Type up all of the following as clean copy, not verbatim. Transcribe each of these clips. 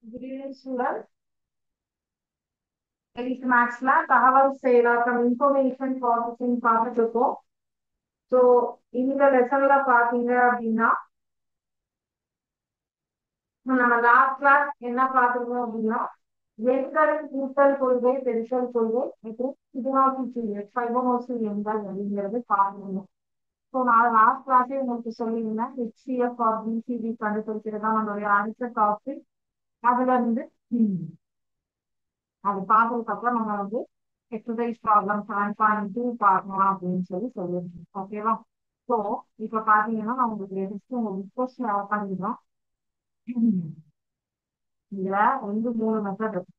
Student, மேக்ஸ்ல தகவல் செயலாக்கம் இன்ஃபர்மேஷன் ப்ராசஸிங் பார்த்துட்டு இருக்கோம். ஸோ இந்த லெசன்ல பாத்தீங்க அப்படின்னா நம்ம லாஸ்ட் கிளாஸ் என்ன பார்த்துருக்கோம் அப்படின்னா எண்களின் கூட்டல் கொள்கை பெருக்கல் கொள்கை மற்றும் ஃபிபோனாச்சி எண்கள் அப்படிங்கிறது பார்க்கணும். ஸோ நான் லாஸ்ட் கிளாஸே உங்களுக்கு சொல்லியிருந்தேன் ஹெச்சிஎஃப் ஆர் பிசிபி கண்டுபிடிக்கிறது தான் நம்மளுடைய அடுத்த டாபிக். அதுல இருந்து அது பார்த்ததுக்கு அப்புறம் நம்ம வந்து எக்ஸசைஸ் ப்ராப்ளம் 7.2 பார்க்கலாம் அப்படின்னு சொல்லியிருக்கோம். ஓகேவா? ஸோ இப்ப பாத்தீங்கன்னா நான் உங்களுக்கு ஜஸ்ட் உங்க புக் ஷேர் பண்ணிடுறோம். இதுல 2-3 மெத்தட் இருக்கு.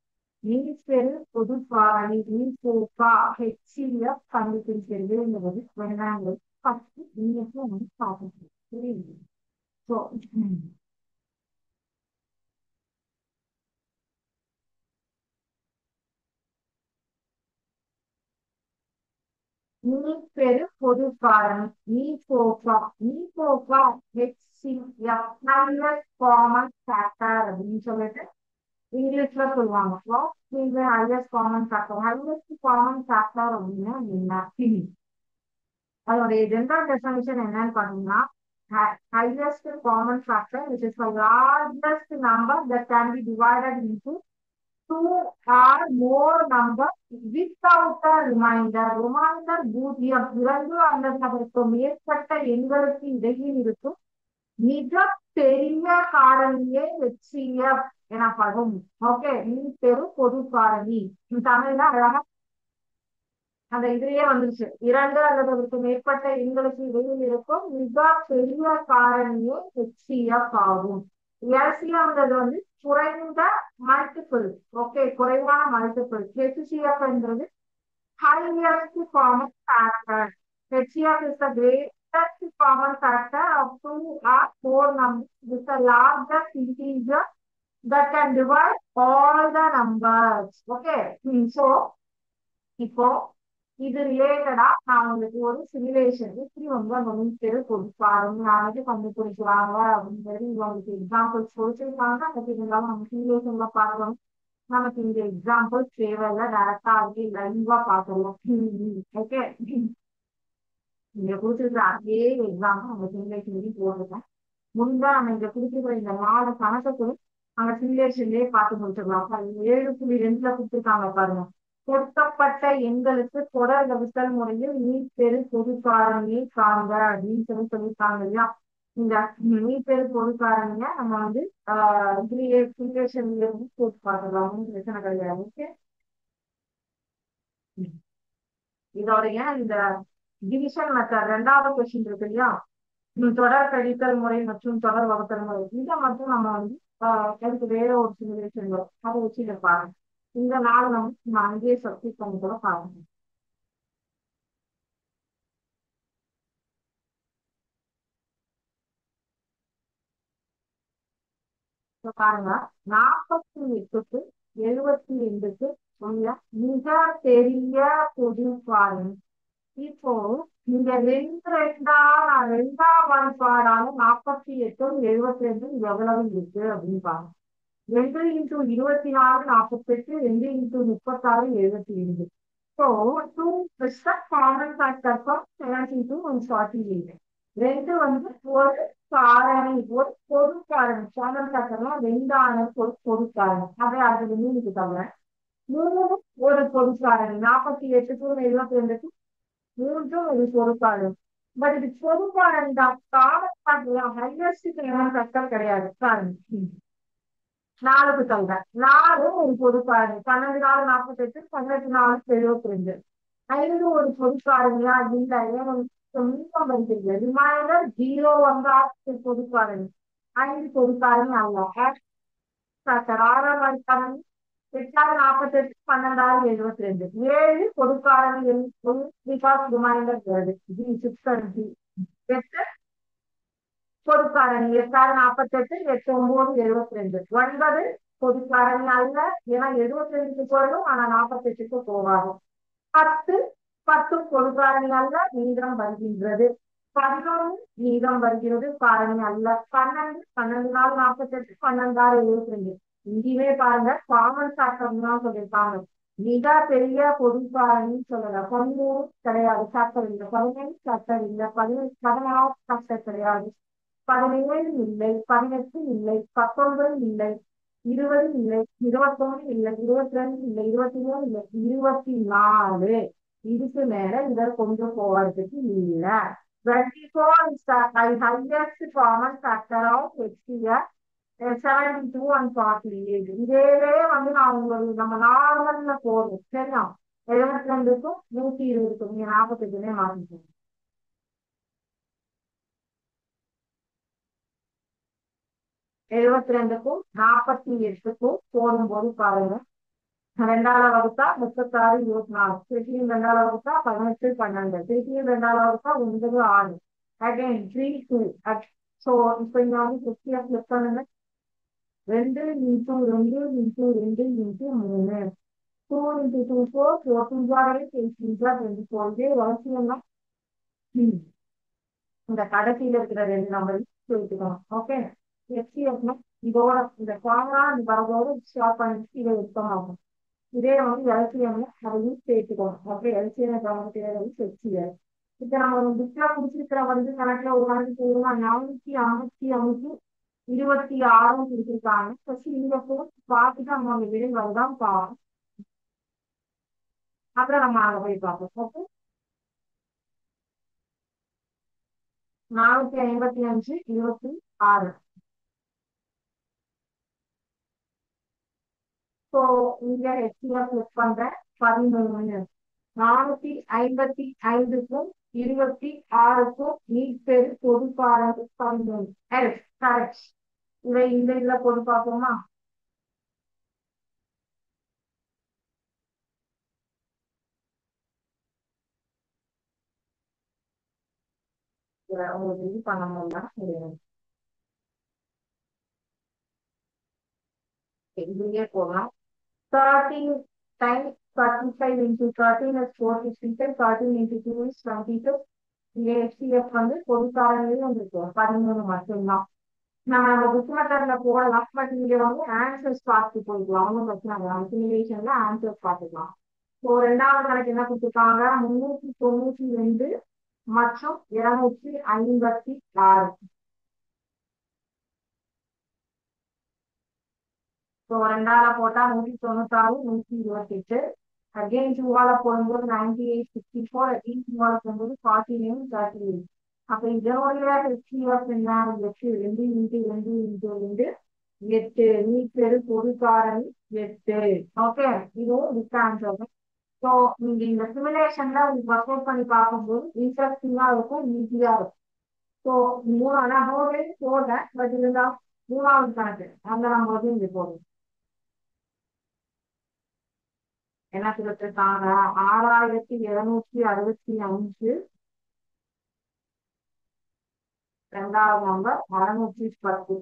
மீன்ஸ்பெரு பொது காரணி மீன்ஸ்பெருக்கா ஹெச்சிஎஃப் கண்டுபிடிக்கிறதுங்கிறது வெண்ணாங்கள் ஃபர்ஸ்ட் இன்னைக்கு வந்து பார்க்கணும். புரியுது? ஸோ மீப்பெரு பொது காரணி மீபோக்கா ஹெச்சிஎஃப் ஹையஸ்ட் காமன் ஃபேக்டர் அப்படின்னு சொல்லிட்டு இங்கிலீஷ்ல சொல்லுவாங்க. ஹையஸ்ட் காமன் ஃபேக்டர் அப்படின்னா என்ன? அதோடைய ஜெனரல் டெஃபினிஷன் என்னன்னு பாத்தீங்கன்னா highest common factor which is the largest number that can be divided into two or more numbers without a remainder. Remainder பூஜ்ஜியம் இரண்டு அல்லது அதற்கு மேற்பட்ட எண்களுக்கு இடையில் இருக்கும் மிக பெரிய காரணியே HCF எனப்படும். ஓகே, பெரு பொது காரணி தமிழ்ல அழகா அந்த இதுலயே வந்துருச்சு. இரண்டு அல்லது அதற்கு மேற்பட்ட எண்களுக்கு இடையில் இருக்கும் மிக பெரிய காரணியே HCF ஆகும். எல்சிஎம்ங்கிறது வந்து குறைந்த மல்டிபிள். ஓகே, குறைவான மல்டிபிள். HCF என்றது highest common factor. HCF is the greatest common factor of two or more numbers with the largest integer that can divide all the numbers. Okay, so இப்போ இது ரிலேட்டடா நான் உங்களுக்கு ஒரு சிமுலேஷன் இப்படி வந்து அந்த மீட்டர் கொடுப்பாருங்க நாளைக்கு கண்டுபிடிக்கிறாங்க அப்படிங்கிறது உங்களுக்கு எக்ஸாம்பிள்ஸ் கொடுத்துருக்காங்க. அதுக்கு இருந்தாலும் நம்ம சிமுலேஷன்ல பார்க்கணும். நமக்கு இந்த எக்ஸாம்பிள் தேவையில்ல, டைரக்டா அதுக்கு லைவா பார்க்கலாம். ஓகே, இங்க கொடுத்துருக்க அதே எக்ஸாம்பிள் நம்ம சிமுலேஷன்லயும் போடுறேன். முன்பா நம்ம இங்க கொடுத்துருக்கிற இந்த 4 கணக்குக்கு அங்க சிமுலேஷன்லயே பார்த்து முடிச்சிடலாம். 7.2 கொடுத்துருக்காங்க பாருங்க. கொடுக்கப்பட்ட எண்களுக்கு தொடர் வகுத்தல் முறையில் மீப்பெரு பொது காரணியை காண்க அப்படின்னு சொல்லியிருக்காங்க இல்லையா? இந்த மீப்பெரு பொது காரணிய நம்ம வந்து இதுலயே சிமுலேஷன்ல இருந்து போட்டு பார்க்கலாம். ஒன்றும் பிரச்சனை கிடையாது. ஓகே, இதோடைய இந்த டிவிஷன் மெத்தட் 2வது கொஸ்டின் இருக்கு இல்லையா? தொடர் கழித்தல் முறை மற்றும் தொடர் வகுத்தல் முறை இதை மட்டும் நம்ம வந்து அதுக்கு வேற ஒரு சிமுலேஷன் வரும், அதை வச்சு இதை பாருங்க. இந்த 4 நம்ம அங்கேயே சப்ஸ்டிட் பண்ணி கூட பாருங்க. பாருங்க, 48க்கு 72க்கு உள்ள மிக பெரிய பொது காரணி. இப்போ இந்த 2 வாய்ப்பாடான 48ம் 72ம் எவ்வளவு இருக்கு அப்படின்னு பாருங்க. 2 × 24 48, 2 × 36 72. So 2 is the common factor from 72 and 48. 2 வந்து ஒரு காரணி, ஒரு பொது காரணி. காமன் ஃபேக்டர்னா 2 ஒரு பொது காரணி. அதை அதுல மீனுக்கு தவிர 3 ஒரு பொது காரணி. 48க்கும் 72க்கும் 3 ஒரு பொது காரணி. பட் இது பொது காரணி தான். Common factor highest common factor கிடையாது. காரணி 4க்கு தவிர 4 ஒரு பொது காரணி. 12 4 48, 18 4 72. 5 ஒரு பொது காரணியா இல்லை, மீண்டும் வருகிறது. ரிமைண்டர் 0 வந்தா பொது காரணி. 5 பொது காரணி அல்ல. 6ஆம் காரணி 8 48, 12 72. 7 பொது காரணி பிகாஸ் ரிமைண்டர் வருது. 6 8 பொது காரணி. 8 48, 8 9 72. 9 பொது காரணி அல்ல, ஏன்னா 72க்கு போயிடும், ஆனா 48க்கு போகாது. 10 10 பொது காரணி அல்ல, மீதம் வருகின்றது. 11 மீதம் வருகிறது, காரணி அல்ல. 12 12 4 48, 12 6 72. இங்கேயுமே பாருங்க காமன் ஃபேக்டர் தான் சொல்லியிருக்காங்க. மிக பெரிய பொது காரணின்னு சொல்லல. 13 கிடையாது ஃபேக்டர் இல்லை, 17 ஃபேக்டர் இல்லை, 16 ஃபேக்டர் கிடையாது, 17 இல்லை, 18 இல்லை, 19 இல்லை, 20 இல்லை, 21 இல்லை, 22 இல்லை, 23 இல்லை, 24. இதுக்கு மேல இதை கொண்டு போறதுக்கு இல்லை. 24 is the highest common factor of HCF. 72 and 48. இதே வந்து நான் உங்களுக்கு நம்ம நார்மல்ல போடுறோம் சரியா. 72க்கும் 120க்கும் நீங்க 48மே மாத்திக்கோங்க. 72க்கும் 48க்கும் போடும்போது பாருங்க, 2ஆல வகுத்தா 36 24, திருப்பியும் 2ஆல வகுத்தா 18 12, திருப்பியும் 2ஆல வகுத்தா 9 6, அகைன் 3 2. ஸோ இப்போ இங்க வந்து 50 ஃபிளிப் பண்ணுங்க. 2 into 2 into 2 into 3. 2 into 2 4, 4 2 are 8, 8 2 are 24. இதே வரிசையெல்லாம் இந்த கடைசியில இருக்கிற ரெண்டு நம்பரையும் சேர்த்துக்கணும். ஓகே, எஃப்சிஎஃப்னா இதோட இந்த ஃபார்முலா இந்த வரதோட ஸ்டாப் பண்ணிட்டு இதை எடுத்தோம் ஆகும். இதே வந்து எல்சிஎம்ல அதையும் சேர்த்துக்கணும். Okay, LCM FCF. இப்ப நம்ம ஒரு புக்ல குடிச்சிருக்கிற வந்து கணக்குல ஒரு கணக்கு போடுவோம். 455 26 கொடுத்துருக்காங்க. ஃபர்ஸ்ட் இந்த போர்ஸ் பார்த்துட்டு அவங்க விடை வருதான் பார்ப்போம். அப்புறம் நம்ம அங்க போய் பார்ப்போம். ஓகே, 455 26. ஸோ இங்க ஹெச்சிஎஃப் கிளிக் பண்றேன். 13. 455க்கும் 26க்கும் நீட் பேரு பொது காரணம் 13. Yes correct. இதை இந்த இதுல பொது பார்ப்போமா. உங்களுக்கு இது பண்ண முடியல, இதுலயே போகலாம். 13 times 35 into 13 is 455. 13 into 2 is 22. இங்க HCF வந்து பொது காரணியும் வந்துருக்கு 13 மட்டும்தான். நம்ம புக் மெத்தட்ல போடலாம், பட் இங்க வந்து ஆன்சர்ஸ் பார்த்து போயிடலாம், ஒன்றும் பிரச்சனை இல்லை. சிமுலேஷன்ல ஆன்சர்ஸ் பார்த்துக்கலாம். ஸோ 2வது கணக்கு என்ன கொடுத்துருக்காங்க, 392 மற்றும் 256. ஸோ 2ஆல போட்டா 196 128. அகெயின் 2ஆல போடும்போது 98 64. அகெயின் 2ஆல போடும்போது 49 38. அப்ப இதனுடைய HCF என்ன, 8 2 into 2 into 2 8. நீட் பெரு பொது காரணி 8. ஓகே, இதுவும் வித் ஆன்சர். ஸோ நீங்க இந்த சிமுலேஷன்ல உங்களுக்கு ஒர்க் அவுட் பண்ணி பார்க்கும்போது இன்ட்ரெஸ்டிங்கா இருக்கும், ஈஸியா இருக்கும். ஸோ 3 நான் போடுறேன், பட் இருந்தா 3வது கணக்கு அந்த நம்ம வந்து இங்க போடுறோம். என்ன கொடுத்துருக்காங்க, 6765. 2வது நம்பர் 610.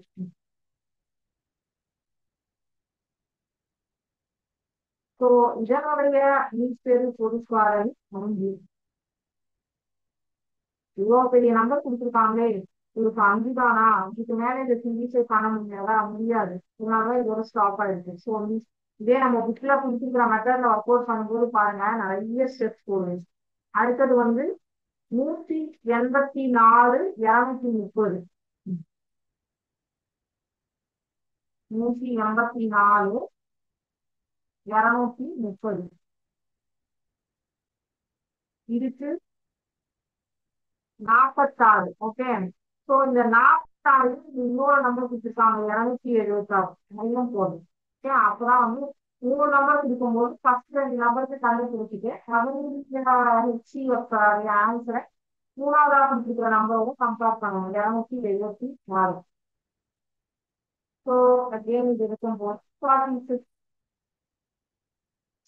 ஸோ இதனுடைய நீட் பேரு பொது காரணி 5. இவ்வளவு பெரிய நம்பர் கொடுத்துருக்காங்களே, இதுக்கு 5 தானா, இதுக்கு மேல இந்த சீரீஸை காண முடியாதா, முடியாது. இதனாலதான் இதோட ஸ்டாப் ஆயிடுச்சு. ஸோ இதே நம்ம புக்ல கொடுத்துருக்கிற மெத்தட்ல ஒர்க் அவுட் பண்ணும்போது பாருங்க நிறைய ஸ்டெப்ஸ் போடுது. அடுத்தது வந்து 184 230. 184 230 இதுக்கு 46. ஓகே, ஸோ இந்த 46 இன்னொரு நம்பர் கொடுத்துருக்காங்க 276 எல்லாம் போதும். ஓகே, அப்பதான் வந்து 3 நம்பர் கொடுக்கும்போது ஃபர்ஸ்ட் 2 நம்பருக்கு கண்டுபிடிச்சிட்டு HCF ஆன்சரை 3ஆவதா கொடுத்துருக்கிற நம்பரோட கம்பேர் பண்ணணும். 276. ஸோ அகெயின் இது இருக்கும்போது 46.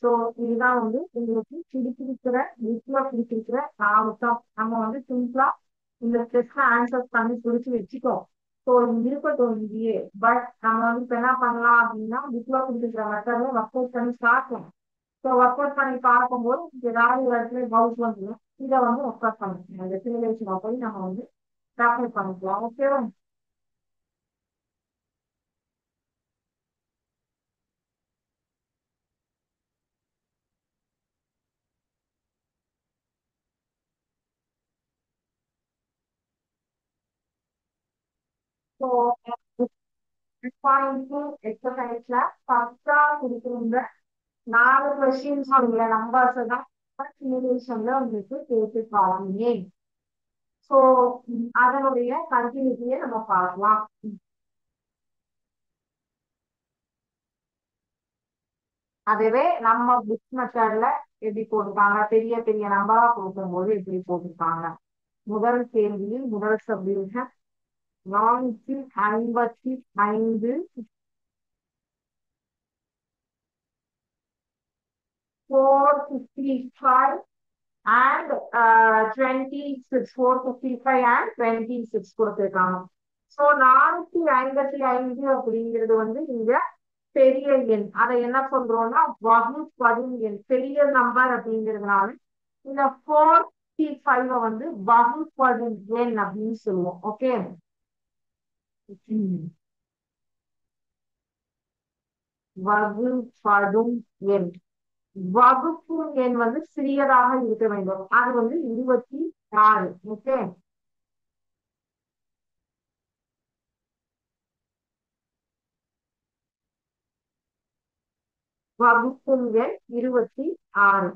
ஸோ இதுதான் வந்து உங்களுக்கு பிடிச்சிருக்கிற புக்ல பிடிச்சிருக்கிற 4 டம். நம்ம வந்து சிம்பிளா இந்த டெஸ்ட்ல ஆன்சர் பண்ணி பிடிச்சி வச்சுக்கோம். ஸோ இது இருக்கட்டும் இங்கேயே. பட் நம்ம வந்து இப்ப என்ன பண்ணலாம் அப்படின்னா, புக்ல பிடிச்சிருக்கிற மெத்தட்ல ஒர்க் அவுட் பண்ணி பார்க்கணும். ஸோ ஒர்க் அவுட் பண்ணி பார்க்கும்போது ஏதாவது ஒரு இடத்துல டவுட் வந்துடும், இதை வந்து ஒர்க் அவுட் பண்ணிக்கலாம். இந்த சிமுலேஷனை போய் நம்ம வந்து ப்ராக்டிஸ் பண்ணிக்கலாம். ஓகேவா. ஸோ பாயிண்ட் எக்ஸசைஸ்ல ஃபர்ஸ்டா கொடுத்துருந்த 4 கொஸ்டின்ஸ் உள்ள நம்பர்ஸ் தான் சிமுலேஷன்ல உங்களுக்கு கேட்டுருக்காங்க. ஸோ அதனுடைய கண்டினியூட்டியை நம்ம பார்க்கலாம். அதுவே நம்ம புக் மெத்தட்ல எப்படி போட்டிருக்காங்க, பெரிய பெரிய நம்பரா கொடுக்கும்போது எப்படி போட்டிருக்காங்க. முதல் கேள்வியில் முதல் சப்டிவிஷன் 455 455 and 26 455 and 26 கொடுத்திருக்காங்க. சோ 455 அப்படிங்கிறது வந்து இங்க பெரிய எண். அதை என்ன சொல்றோம்னா வகுப்படும் எண், பெரிய நம்பர் அப்படிங்கிறதுனால இந்த 455 வந்து வகுப்படும் எண் அப்படின்னு சொல்லுவோம். ஓகே. வகுப்படும் எண். வகுப்பு எண் வந்து சிறியதாக இருக்க வேண்டும். அது வந்து 26. ஓகே. வகுப்பு எண் 26.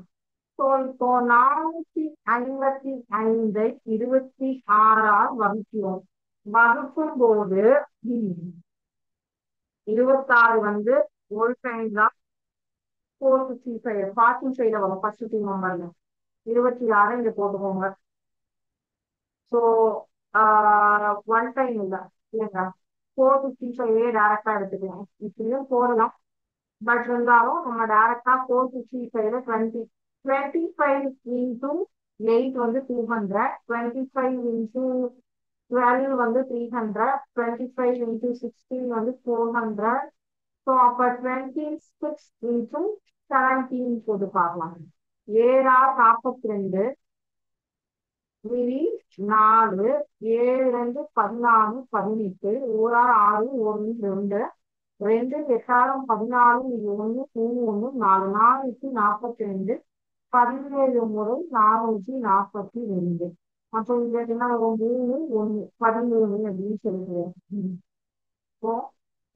ஸோ இப்போ 455 26ஆல் வகுக்கிறோம். வகுக்கும் போது 26 வந்து ஒரு டைம் தான் 455 45 வரும். ஃபர்ஸ்ட் டூ நம்பர்ல 26 இங்க போட்டுக்கோங்க. ஸோ ஒன் டைம் இல்ல இல்லைங்க, 455 டைரக்டா எடுத்துக்கலாம். இப்படியும் போடலாம், பட் இருந்தாலும் நம்ம டைரக்டா 455 25 இன்டூ 8 வந்து 200, 25 இன்டூ 12 வந்து 300, 25 இன்டூ 16 வந்து 400. ஸோ அப்ப 26 இன்டூ 17 போட்டு பார்க்கலாம். 7 42 மீதி 4, 7 2 14 18, 1 6 1 2, 2 8 14, இது 1 3 1 4 442, 17 முறை 442. அப்போ இங்க என்ன வரும்? 3 1 13 அப்படின்னு சொல்லுவோம். இப்போ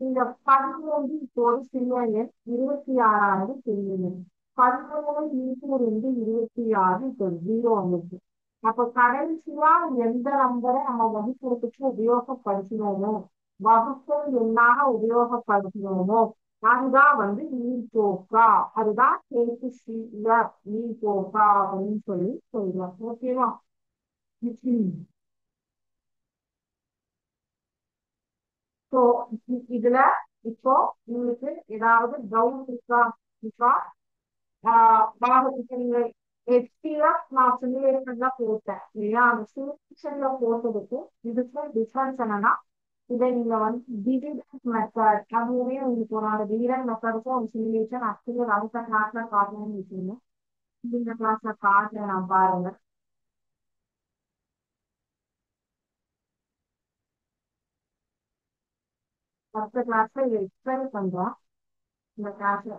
இந்த 13 இப்போ ஒரு சிறிய எண், 26ஆவது பெரிய எண். 13 இன்டூ 2 26, இப்போ 0 வந்துச்சு. அப்ப கடைசியா எந்த நம்பரை நம்ம வகுப்புக்கு உபயோகப்படுத்தினோமோ, வகுப்பு எண்ணாக உபயோகப்படுத்தினோமோ அதுதான் வந்து நீர்போக்கா, அதுதான் நீர்போக்கா அப்படின்னு சொல்லி சொல்றோம். ஓகேவா? ஸோ இதுல இப்போ உங்களுக்கு ஏதாவது டவுட் இருக்கா? இருக்கா? பாகத்துக்கு நீங்க HPF நான் சிமுலேஷன்ல போட்டேன் இல்லையா, அந்த சிமுலேஷன்ல போட்டதுக்கு இதுக்கும் டிஃபரன்ஸ் என்னன்னா, இதை நீங்க வந்து டிவிடெண்ட் மெத்தட், அதுவுமே உங்களுக்கு ஒரு அந்த டிவிடெண்ட் மெத்தடுக்கும் ஒரு சிமுலேஷன் ஆக்சுவலி அடுத்த கிளாஸ்ல காட்டணும்னு வச்சுக்கோங்க. இந்த கிளாஸ்ல காட்டுறேன், நான் பாருங்க. அடுத்த கிளாஸ்ல இதை எக்ஸ்பிளைன் பண்றோம். இந்த கிளாஸ்ல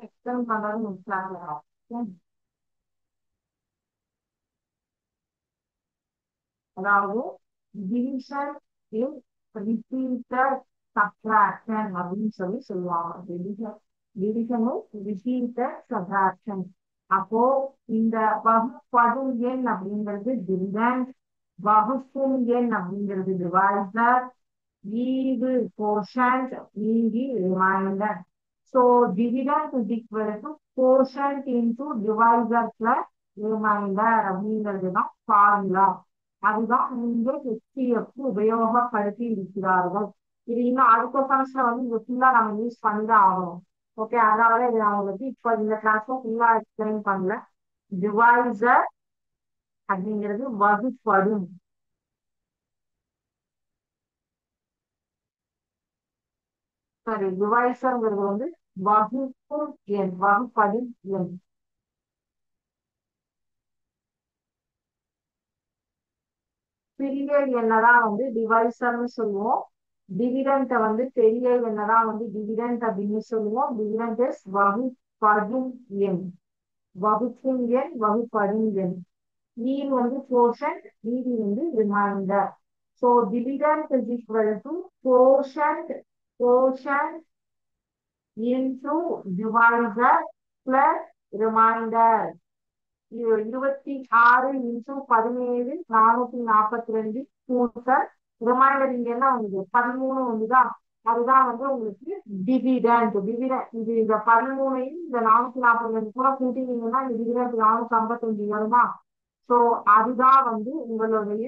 எக்ஸ்பிளைன் பண்றது கிளாஸ்ல ஆகும். அதாவது டிவிஷன் இன் ரிப்பீட்டட் சப்ட்ராக்ஷன் அப்படின்னு சொல்லி சொல்லுவாங்க. டிவிஷனும் ரிப்பீட்டட் சப்ட்ராக்ஷன். அப்போ இந்த வகுப்படும் எண் அப்படிங்கிறது டிவிடெண்ட், வகுக்கும் எண் அப்படிங்கிறது டிவைசர், ஈவு கோஷன்ட், மீதி remainder. So dividend is equal to quotient into divisor plus remainder அப்படிங்கிறது தான் ஃபார்முலா. அதுதான் நீங்க HCF உபயோகப்படுத்தி இருக்கிறார்கள். இது இன்னும் அடுத்த செமஸ்டர் வந்து இது ஃபுல்லா நம்ம யூஸ் பண்ணிதான் ஆகணும். ஓகே, அதனால இது நான் உங்களுக்கு இப்ப இந்த கிளாஸ்ல ஃபுல்லா எக்ஸ்பிளைன் பண்ணல. டிவைசர் அப்படிங்கிறது வகுப்படும். சாரி, டிவைசர்ங்கிறது வந்து வகுப்பு எண், வகுப்படும் எண். பிரிவு எண்ணதான் வந்து டிவைசர்னு சொல்லுவோம். டிவிடெண்ட் வந்து பெரிய என்னதான் வந்து டிவிடெண்ட் அப்படின்னு சொல்லுவோம். டிவிடெண்ட் இஸ் வகுப்படும் எண். வகுக்கும் எண் வகுப்படும் எண். மீன் வந்து quotient, மீதி வந்து remainder. So dividend is equal to quotient quotient into divisor plus remainder. 26 into 17 442 கூட்டல் ரிமைண்டர் இங்க என்ன வந்தது 13 வந்துதான். அதுதான் வந்து உங்களுக்கு டிவிடெண்ட். டிவிடெண்ட் இது இந்த 13ஐயும் இந்த 442 கூட கூட்டினீங்கன்னா இந்த டிவிடெண்ட் 455 வருமா? சோ அதுதான் வந்து உங்களுடைய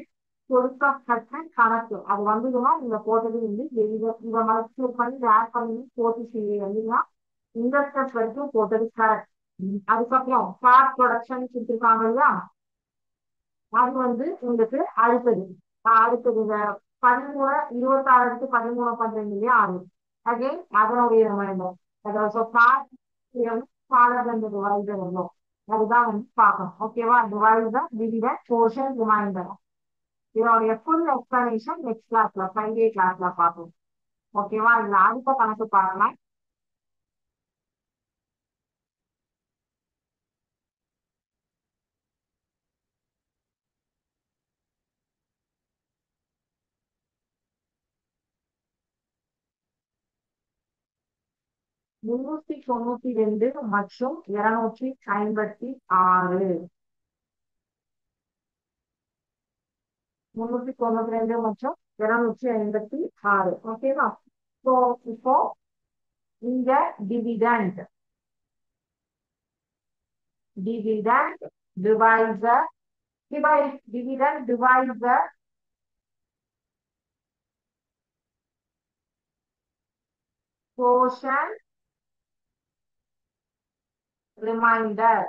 கொடுக்கப்பட்ட கணக்கு. அது வந்ததுன்னா நீங்க போட்டது வந்து இதை மல்டிப்ளை பண்ணி ஆட் பண்ணி போட்டு செய்வீங்கன்னா இந்த ஸ்டெப் வரைக்கும் போட்டது கரெக்ட். அதுக்கப்புறம் பார்ட் ப்ரொடக்ஷன் கொடுத்துருக்காங்க இல்லையா, அது வந்து உங்களுக்கு அடுத்தது அடுத்தது 13 26 எடுத்து 13 பண்றீங்க இல்லையா, அது அகைன் அதனுடைய ரிமைண்டர். அதாவது பார்ட் ஃபாதர் அந்த டிவைடர் வரும். அதுதான் வந்து பார்க்கணும். ஓகேவா? Divider dividend portion remainder. இதோடைய ஃபுல் எக்ஸ்பிளனேஷன் நெக்ஸ்ட் கிளாஸ்ல ஃப்ரைடே கிளாஸ்ல பார்ப்போம். ஓகேவா? இதுல அடுத்த கணக்கு பார்க்கலாம். முன்னூத்தி தொண்ணூத்தி ரெண்டு மற்றும் 256. 392 மற்றும் 256. ஓகேவா? ஸோ இப்போ இங்க dividend dividend divisor dividend divisor portion remainder.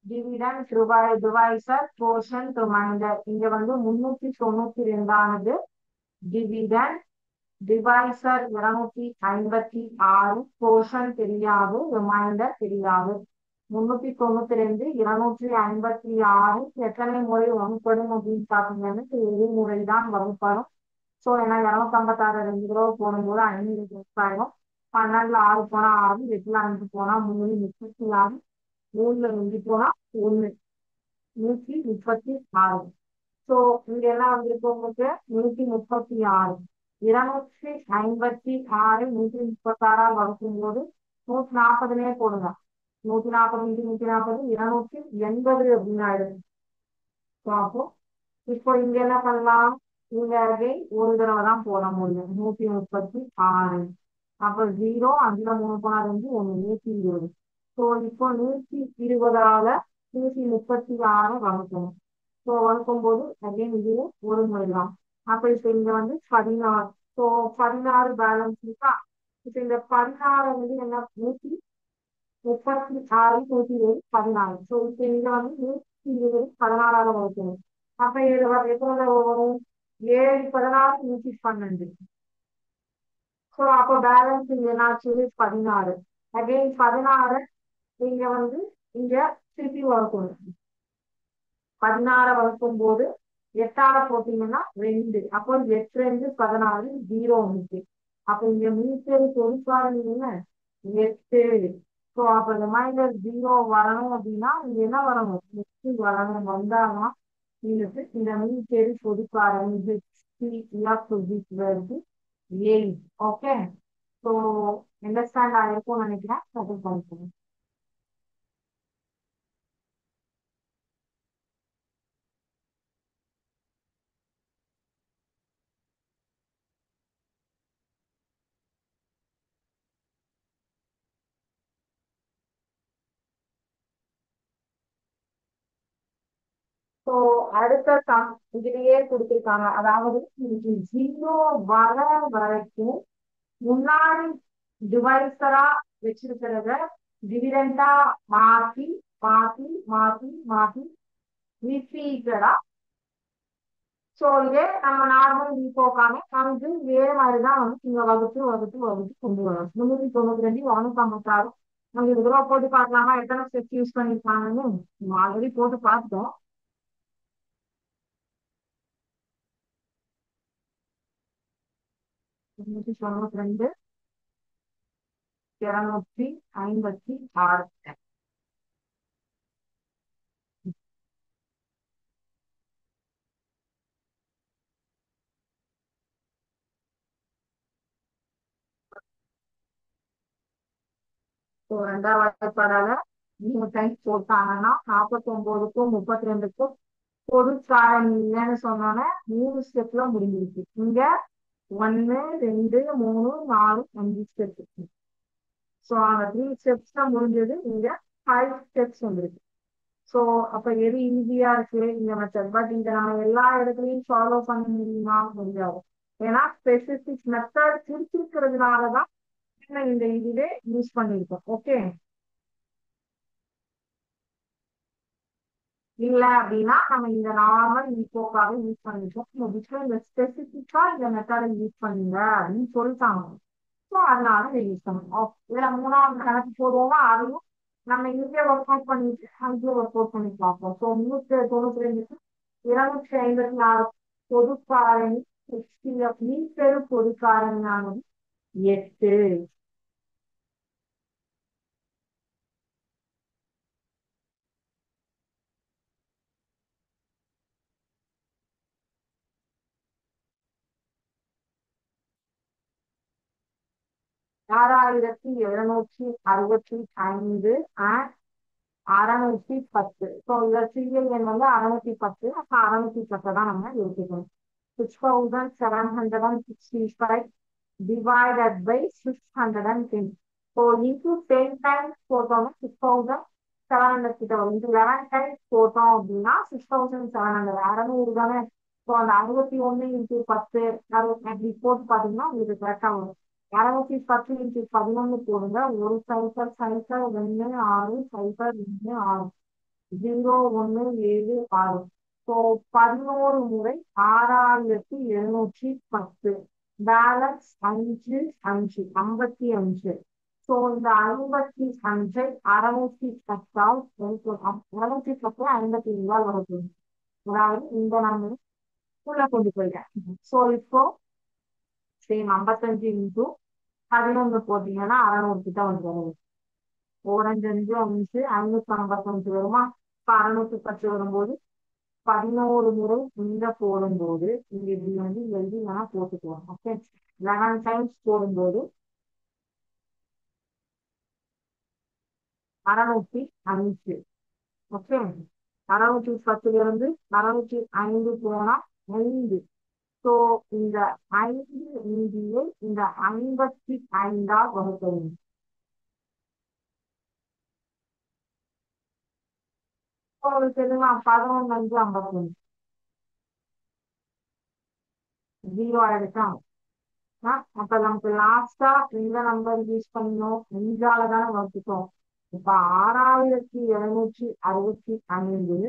Dividend divisor portion remainder. இங்க வந்து 392 ஆனது டிவிடெண்ட், டிவைசர் 256, போர்ஷன் தெரியாது, ரிமைண்டர் தெரியாது. 392 256 எத்தனை முறை வகுப்படும் அப்படின்னு பாத்தீங்கன்னா ஒரு முறைதான் வகுப்படும். சோ ஏன்னா 256 2 தடவை போடும்போது 500 மிஸ் ஆயிடும். 12ல 6 போனா 6, 8ல 5 போனா 3, 36, 3ல 2 போனா 1, 136. சோ இங்க என்ன வந்திருக்கு உங்களுக்கு 136. 256 136 வகுக்கும் போது 140 போடுங்க. 140 140 280 அப்படின்னு ஆயிடுது. அப்போ இப்போ இங்க என்ன பண்ணலாம், இங்க ஒரு தடவை தான் போட முடியும். 136. அப்ப 0 5ல 3 போனா 2 1 120. ஸோ இப்போ 120ஆல 136 வகுக்கணும். ஸோ வகுக்கும் போது அகைன் இது ஒரு முறை தான். அப்ப இப்ப இங்க வந்து 16. ஸோ 16 பேலன்ஸ் இருக்கா? இப்ப இந்த 16 வந்து என்ன 136 120 16. ஸோ இப்ப இங்க வந்து 120 16ஆல வகுக்கணும். அப்ப இதுல எத்தனை வரும்? 7 16 112. ஸோ அப்போ பேலன்ஸ் இங்க என்னாச்சு 16. அகைன் 16 நீங்க வந்து இங்க திருப்பி வகுக்கணும். 16 வகுக்கும் போது 8ஆல போட்டீங்கன்னா 2. அப்போ 8 2 16 0 வந்துச்சு. அப்ப இங்க மீட்டர் தொழிற்பாருங்க 8. ஸோ அப்ப ரிமைண்டர் 0 வரணும் அப்படின்னா இங்க என்ன வரணும் 8 வரணும். வந்தாதான் உங்களுக்கு இந்த மீட்டர் தொழிற்பாரு 8. ஓகே. ஸோ அண்டர்ஸ்டாண்ட் ஆயிருக்கும்னு நினைக்கிறேன். அது பண்ணிக்கணும். ஸோ அடுத்த இதுலயே கொடுத்திருக்காங்க. அதாவது இன்னைக்கு 0 வர வரைக்கும் முன்னாடி டிவைசரா வச்சிருக்கிறத டிவிடெண்டா மாத்தி மாத்தி மாத்தி மாத்தி ரிப்பீட்டடா. ஸோ இதே நம்ம நார்மல் ரீபோக்கான நமக்கு இதே மாதிரிதான் வந்து இங்க வகுத்து வகுத்து வகுத்து கொண்டு வரும். 392 256 நம்ம இது தடவை போட்டு பார்க்கலாமா எத்தனை ஸ்டெப்ஸ் யூஸ் பண்ணிருக்காங்கன்னு ஆல்ரெடி போட்டு பார்த்தோம். 292, 256. ஸோ ரெண்டாவது வாய்ப்பாடால 3 டைம்ஸ் போட்டாங்கன்னா 49க்கும் 32க்கும் பொது காரணி இல்லைன்னு சொன்னோன்னே 3 ஸ்டெப்ல முடிஞ்சிருக்கு. இங்க 1, 2, 3, 4, 5 ஸ்டெப். ஸோ அந்த 3 ஸ்டெப்ஸ் தான் முடிஞ்சது. இங்க 5 ஸ்டெப்ஸ் வந்துருக்கு. ஸோ அப்ப எது ஈஸியா இருக்கு இந்த மெத்தட். பட் இதை நம்ம எல்லா இடத்துலயும் ஃபாலோ பண்ண முடியுமா? முடியாது. ஏன்னா ஸ்பெசிபிக் மெத்தட் பிரிச்சிருக்கிறதுனாலதான் நம்ம இந்த இதுவே யூஸ் பண்ணிருக்கோம். ஓகே, இல்ல அப்படின்னா நம்ம இந்த நார்மல் இன்ஃபோக்காக யூஸ் பண்ணிருக்கோம். இந்த ஸ்பெசிபிக்கா இந்த மெத்தடை யூஸ் பண்ணுங்க அப்படின்னு சொல்லிட்டாங்க. ஸோ அதனால இதை யூஸ் பண்ணுவோம். இதுல 3வது கணக்கு போடுவோமா, அதையும் நம்ம இங்கே ஒர்க் அவுட் பண்ணிட்டு அங்கே ஒர்க் அவுட் பண்ணி பார்ப்போம். ஸோ 392க்கு 256 பொது காரணி மீப்பெரு பொது காரணியானது 8. ஆறாயிரத்தி 765 அண்ட் 610. ஸோ இதுல சீரியல் எண் வந்து 610. அப்ப 610 தான் நம்ம எடுத்துக்கணும். 6765 divided by 610. So into 10 times போட்டோம்னா 6700 கிட்ட வரும். into 11 times போட்டோம் அப்படின்னா 6700. 600 தானே. ஸோ அந்த 61 into 10 அப்படி போட்டு பாத்தீங்கன்னா உங்களுக்கு கரெக்டா வரும். 210 into 11 போடுங்க. ஒரு சைபர் சைபர் 16 சைபர் 26 0176. ஸோ 11 முறை 6710. பேலன்ஸ் 5 5 55. ஸோ இந்த 55ஐ 610ஆல் 610 55ஆல் வகுக்கணும். அதாவது இந்த நம்பர் உள்ள கொண்டு போயிட்டேன். ஸோ இப்போ சேம் 55 இன்டூ 11 போட்டீங்கன்னா 600 கிட்ட வந்து வரும். 4 5 555 வருமா? இப்ப 610 வரும்போது 11 முறை இங்க போடும்போது இங்க இப்படி வந்து எழுதி வேணா போட்டுக்குவோம். ஓகே, 11 டைம்ஸ் போடும்போது 605. ஓகே, 610 இருந்து 605 போனா 5. ஸோ இந்த 5 இந்தியை இந்த 55ஆல் வகுக்கவும். உங்களுக்கு தெரியுமா? 11 5 55 0 ஆயிடுச்சா? அப்ப நமக்கு லாஸ்டா இந்த நம்பர் யூஸ் பண்ணணும். 5ஆல தானே வகுத்துட்டோம். இப்ப 6765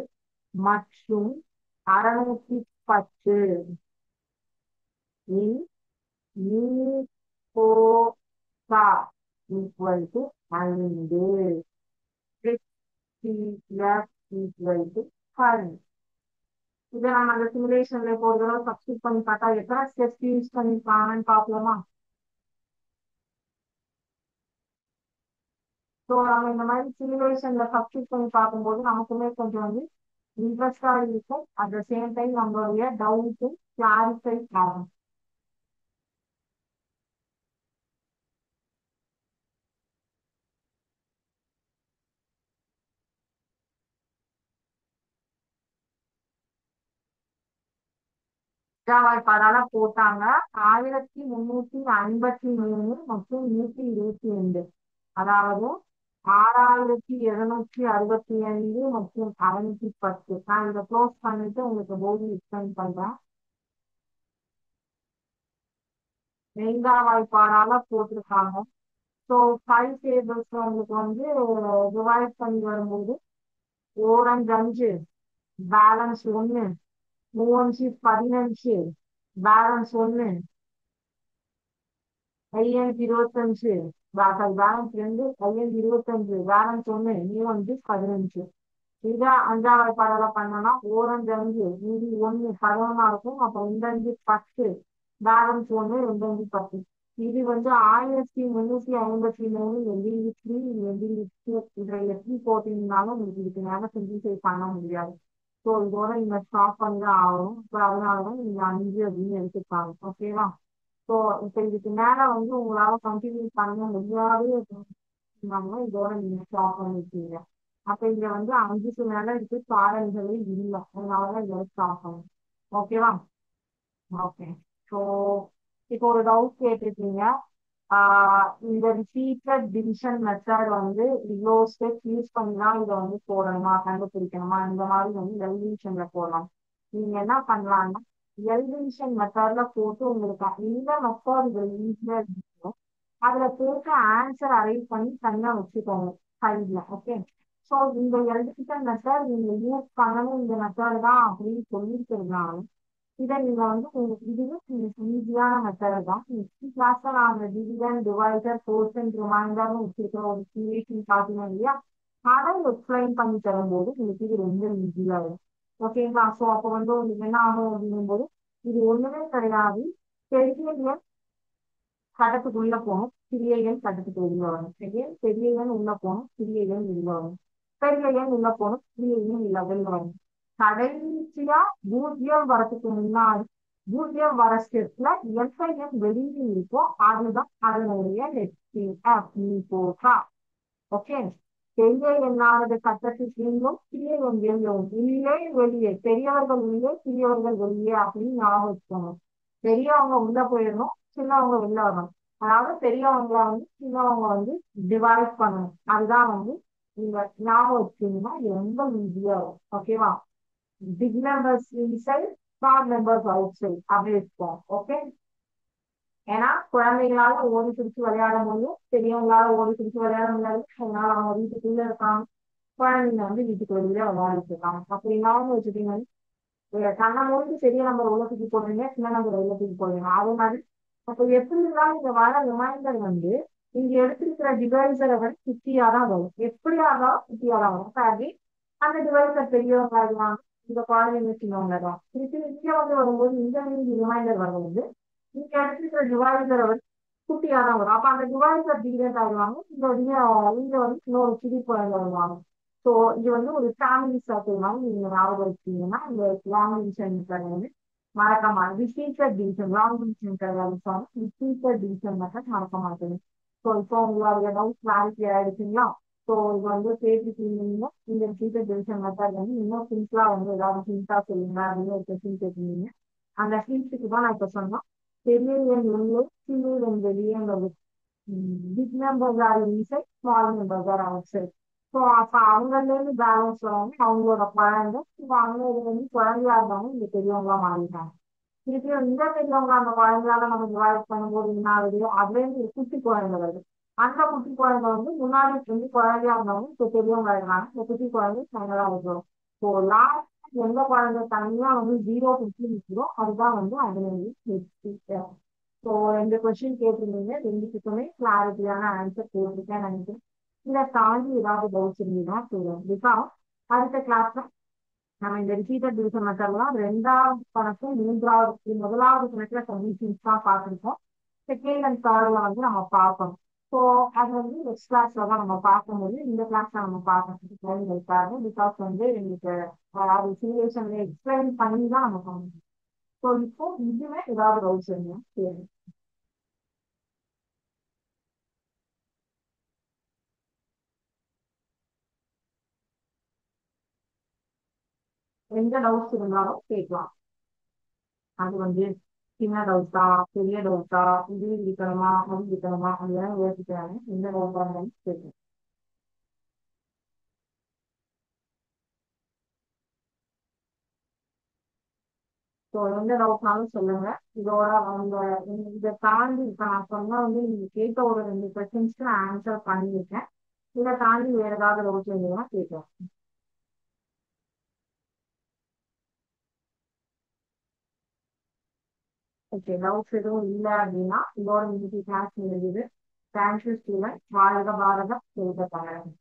மற்றும் 610 in equal to 5 equal to 5. இதை நம்ம அந்த சிமுலேஷன்ல போறதோட சப்ஸ்டிட் பண்ணி பார்த்தா எத்தனை ஸ்டெப்ஸ் யூஸ் பண்ணிருக்காங்கன்னு பாக்கலாமா? ஸோ நம்ம இந்த மாதிரி சிமுலேஷன்ல சப்ஸ்டிட் பண்ணி பார்க்கும்போது நமக்குமே கொஞ்சம் வந்து இன்ட்ரெஸ்டா இருக்கும். அட் த சேம் டைம் நம்மளுடைய டவுட்டும் கிளாரிஃபை ஆகும். வாய்ப்பாடால போட்டாங்க 1353 மற்றும் 122. அதாவது 6765 மற்றும் 610. நான் இதை க்ளோஸ் பண்ணிட்டு உங்களுக்கு போர்டு எக்ஸ்பிளைன் பண்றேன். வாய்ப்பாடால போட்டிருக்காங்க. ஸோ 5 டேபிள்ஸ் உங்களுக்கு வந்து டிவைட் பண்ணி வரும்போது 4 5 balance 1, 3 15 balance 1, in 25 balance 2 in 25 balance 1 நீ வந்து 15. இதா அஞ்சாவது பாடல பண்ணோம்னா ஓரஞ்சு 5 மீதி 1 11 இருக்கும். அப்ப இந்த 5 10 பேலன்ஸ் 1 2 5 10. இது வந்து 1353 எல்இடி எல்இடி இதுல எப்படி போட்டீங்கன்னாலும் உங்களுக்கு இதுக்கு மேல சிம்பிளிஃபை பண்ண முடியாது. ஸோ இதோட நீங்க ஸ்டாப் பண்ணி தான் ஆகணும். ஸோ அதனாலதான் நீங்க 5 அப்படின்னு எடுத்துப்பாங்க. ஓகேவா? ஸோ இப்ப இதுக்கு மேல வந்து உங்களால கண்டினியூ பண்ண முடியாது அப்படின்னாங்கன்னா இதோட நீங்க ஸ்டாப் பண்ணிருக்கீங்க. அப்ப இங்க வந்து 5க்கு மேல இருக்கு பாடல்களே இல்லை. அதனாலதான் இதோட ஸ்டாப் பண்ணும். ஓகேவா? ஓகே. ஸோ இப்போ ஒரு டவுட் கேட்டிருக்கீங்க. இந்த ரிப்பீட்டட் டிவிஷன் மெத்தட் வந்து இவ்வளோ ஸ்டெப் யூஸ் பண்ணி தான் இதை வந்து போடணுமா கண்டுபிடிக்கணுமா இந்த மாதிரி வந்து எல்டிவிஷன்ல போடலாம். நீங்க என்ன பண்ணலாம்னா எல்டிவிஷன் மெத்தட்ல போட்டு உங்களுக்கு எந்த மெத்தட் இது ஈஸியா இருக்கோ அதுல போட்டு ஆன்சர் அரைவ் பண்ணி தனியா வச்சுக்கோங்க சைட்ல. ஓகே. ஸோ இந்த எல்டிவிஷன் மெத்தட் நீங்க யூஸ் பண்ணணும் இந்த மெத்தட் தான் அப்படின்னு சொல்லியிருக்கிறதுனால இதை நீங்க வந்து இதுவே ஈஸியான மெத்தட் தான். நெக்ஸ்ட் கிளாஸ்ல நான் அந்த டிவிடன் டிவைடர் போர்ஷன் ரிமைண்டர்னு வச்சிருக்கிற ஒரு கிரியேஷன் பார்த்தீங்க இல்லையா அதை எக்ஸ்பிளைன் பண்ணி தரும்போது உங்களுக்கு இது ரொம்ப ஈஸியா இருக்கும். ஓகேங்களா? ஸோ அப்போ வந்து உங்களுக்கு என்ன ஆகும் அப்படிங்கும் போது இது ஒண்ணுமே கிடையாது. பெரிய சட்டத்துக்குள்ள போகணும், சிறிய எண் சட்டத்துக்கு வெளியே வரணும். பெரிய பெரிய எண் உள்ள போகணும், சிறிய எண் வெளியே வரணும். பெரிய எண் உள்ள போகணும், சிறிய எண் வெளியே வரணும். கடைசியா பூஜ்ஜியம் வரத்துக்கு முன்னாடி பூஜ்ஜியம் வர ஸ்டெப்ல எந்த எண் வெளியே இருக்கோ அதுதான் அதனுடைய போட்டா. ஓகே. பெரிய எண்ணானது சட்டத்துக்கு இன்னும் சிறிய எண் வெளியும் உள்ளே வெளியே பெரியவர்கள் உள்ளே சிறியவர்கள் வெளியே அப்படின்னு ஞாபகம் வச்சுக்கோங்க. பெரியவங்க உள்ள போயிடணும், சின்னவங்க வெளில வரணும். அதாவது பெரியவங்கள வந்து சின்னவங்க வந்து டிவைட் பண்ணணும். அதுதான் வந்து நீங்க ஞாபகம் வச்சீங்கன்னா இது ரொம்ப ஈஸியா இருக்கும். ஓகேவா? Big numbers inside small numbers outside அப்படி வச்சுக்கோங்க. ஓகே. ஏன்னா குழந்தைகளால ஓடி பிடிச்சு விளையாட முடியும், பெரியவங்களால ஓடி பிடிச்சு விளையாட முடியாது. அதனால அவங்க வீட்டுக்குள்ள இருக்காங்க, குழந்தைங்க வந்து வீட்டுக்கு வெளியில விளையாடிட்டு இருக்காங்க. அப்படி ஞாபகம் வச்சுட்டீங்கன்னா கண்ணை மூடி பெரிய நம்பர் உள்ள தூக்கி போடுறீங்க, சின்ன நம்பர் உள்ள தூக்கி போடுறீங்க. அதே மாதிரி அப்ப எப்படி இருந்தாலும் இங்க வர ரிமைண்டர் வந்து இங்க எடுத்திருக்கிற டிவைசரை விட குட்டியா தான் வரும். எப்படியா இருந்தாலும் குட்டியா தான் வரும். சரி, அந்த டிவைசர் பெரியவங்க ஆயிடுவாங்க, இந்த குழந்தைங்க சின்னவங்க தான். திருப்பி இங்க வந்து வரும்போது இந்த ரிமைண்டர் வரும்போது இங்க எடுத்திருக்கிற டிவைசரை விட குட்டியா தான் வரும். அப்ப அந்த டிவைசர் டிவைட் ஆயிடுவாங்க, இங்க வந்து இன்னொரு சிறு குழந்தை வருவாங்க. ஸோ இது வந்து ஒரு ஃபேமிலி சர்க்கிள் மாதிரி நீங்க ஞாபகம் வச்சீங்கன்னா இந்த லாங் டிவிஷன் வந்து மறக்க மாட்டேன். ரிப்பீட்டட் டிவிஷன் லாங் டிவிஷன் கிடையாது, ரிப்பீட்டட் டிவிஷன் மெத்தட் மறக்க மாட்டேங்குது. ஸோ இப்போ உங்களுடைய டவுட் கிளாரிட்டி ஆயிடுச்சுங்களா? ஸோ இது வந்து கேட்டுருக்கீங்க. இந்த ரிப்பீட்டட் டிவிஷன் மெத்தட் வந்து இன்னும் சிம்பிளா வந்து ஏதாவது சிம்பிளா சொல்லுங்க அப்படின்னு ஒரு கொஸ்டின் கேட்டிருந்தீங்க. அந்த ஹிண்ட்ஸுக்கு தான் நான் இப்ப சொன்னேன். பெரிய எண் உள்ளே சிறிய எண் வெளியேங்கிறது. Big numbers are inside small numbers are outside. So அப்ப அவங்கல இருந்து பேலன்ஸ் வரவங்க அவங்களோட குழந்தை. இப்போ அவங்க இது வந்து குழந்தையா இருந்தாங்க, இங்க பெரியவங்களா மாறிட்டாங்க. திருப்பியும் இந்த பெரியவங்க அந்த குழந்தையால நம்ம டிவைட் பண்ணும்போது என்ன ஆகுது, அதுல இருந்து ஒரு குட்டி குழந்தை வருது. அந்த குட்டி குழந்தை வந்து முன்னாடி வந்து குழந்தையா இருந்தவங்க இப்போ பெரியவங்க ஆயிடுறாங்க. இந்த குட்டி குழந்தை தனியா இருக்கும். ஸோ லாஸ்ட் எந்த குழந்தை தனியா வந்து 0 குட்டி நிற்கிறோம் அதுதான் வந்து அதுல இருந்து. ஸோ 2 கொஸ்டின் கேட்டிருந்தீங்க, 2த்துக்குமே கிளாரிட்டியான ஆன்சர் போட்டிருக்கேன் நினைக்கிறேன். இதை தாண்டி ஏதாவது டவுட்ஸ் இருந்ததுன்னா சொல்லுங்க. பிகாஸ் அடுத்த கிளாஸ்ல நம்ம இந்த ரிப்பீட்டட் டிவிஷன் மெத்தட்லாம் 2வது கணக்கும் 3வது முதலாவது கணக்குல கண்டிஷன்ஸ் தான் பார்த்துருக்கோம். செகண்ட் அண்ட் தேர்ட்ல வந்து நம்ம பார்க்கணும். ஸோ அது வந்து நெக்ஸ்ட் கிளாஸ்ல தான் நம்ம பார்க்க முடியும். இந்த கிளாஸ்ல நம்ம பார்க்கறதுக்கு டைம் இருக்காது. பிகாஸ் வந்து எங்களுக்கு அது சிமுலேஷன்ல எக்ஸ்பிளைன் பண்ணி தான் நம்ம பண்ணணும். ஸோ இப்போ இதுவே ஏதாவது டவுட்ஸ் இருந்தா சரி. எந்த டவுட்ஸ் இருந்தாலும் கேட்கலாம். அது வந்து சின்ன டவுட்டா பெரிய டவுட்டா இது இருக்கணுமா அது இருக்கணுமா அதெல்லாம் யோசிக்கிறாங்க. எந்த டவுட்டா இருந்தாலும் கேட்கலாம். ஸோ எந்த டவுட்னாலும் சொல்லுங்க. இதோட அவங்க இதை தாண்டி இப்ப நான் சொன்ன வந்து நீங்க கேட்ட ஒரு 2 கொஸ்டின்ஸ்க்கு நான் ஆன்சர் பண்ணியிருக்கேன். இதை தாண்டி வேற ஏதாவது டவுட்ஸ் இருந்ததுன்னா கேட்கலாம். ஓகே, டவுட்ஸ் எதுவும் இல்லை அப்படின்னா இதோட இன்னைக்கு கிளாஸ் முடிஞ்சுது. Thank you student. வாழ்க பாரதம், செய்க பாரதம்.